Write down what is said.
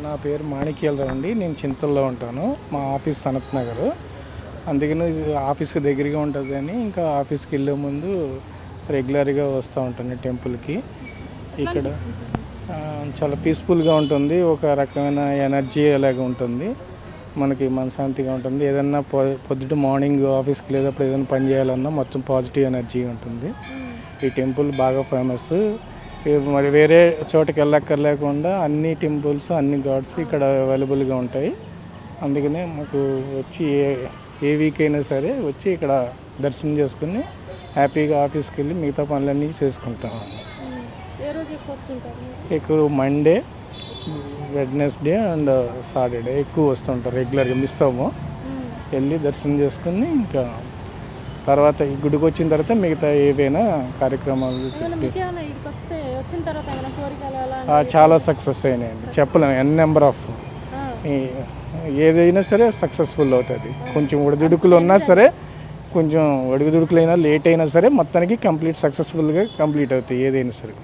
నా పేరు మాణిక్యాలరావు అండి. నేను చింతల్లో ఉంటాను. మా ఆఫీస్ సనత్ నగర్. అందుకని ఆఫీస్కి దగ్గరగా ఉంటుందని ఇంకా ఆఫీస్కి వెళ్ళే ముందు రెగ్యులర్గా వస్తూ ఉంటాను టెంపుల్కి. ఇక్కడ చాలా పీస్ఫుల్గా ఉంటుంది. ఒక రకమైన ఎనర్జీ అలాగే ఉంటుంది. మనకి మనశ్శాంతిగా ఉంటుంది. ఏదన్నా పొద్దుట మార్నింగ్ ఆఫీస్కి వెళ్ళేటప్పుడు ఏదైనా పని చేయాలన్నా మొత్తం పాజిటివ్ ఎనర్జీ ఉంటుంది. ఈ టెంపుల్ బాగా ఫేమస్. మరి వేరే చోటకి వెళ్ళక్కర్లేకుండా అన్ని టెంపుల్స్ అన్ని గాడ్స్ ఇక్కడ అవైలబుల్గా ఉంటాయి. అందుకనే మాకు వచ్చి ఏ వీక్ అయినా సరే వచ్చి ఇక్కడ దర్శనం చేసుకుని హ్యాపీగా ఆఫీస్కి వెళ్ళి మిగతా పనులన్నీ చేసుకుంటాము. ఎక్కువ మండే, వెడ్నెస్డే అండ్ సాటర్డే ఎక్కువ వస్తుంటారు. రెగ్యులర్గా మిస్ అవ్వము. వెళ్ళి దర్శనం చేసుకుని ఇంకా తర్వాత ఈ గుడికి వచ్చిన తర్వాత మిగతా ఏవైనా కార్యక్రమాలు చాలా సక్సెస్ అయినాయండి. చెప్పలేము. నెంబర్ ఆఫ్ ఏదైనా సరే సక్సెస్ఫుల్ అవుతుంది. కొంచెం ఒడిదుడుకులు ఉన్నా సరే, కొంచెం ఒడిదుడుకులైనా లేట్ అయినా సరే మొత్తానికి కంప్లీట్ సక్సెస్ఫుల్గా కంప్లీట్ అవుతాయి ఏదైనా సరే.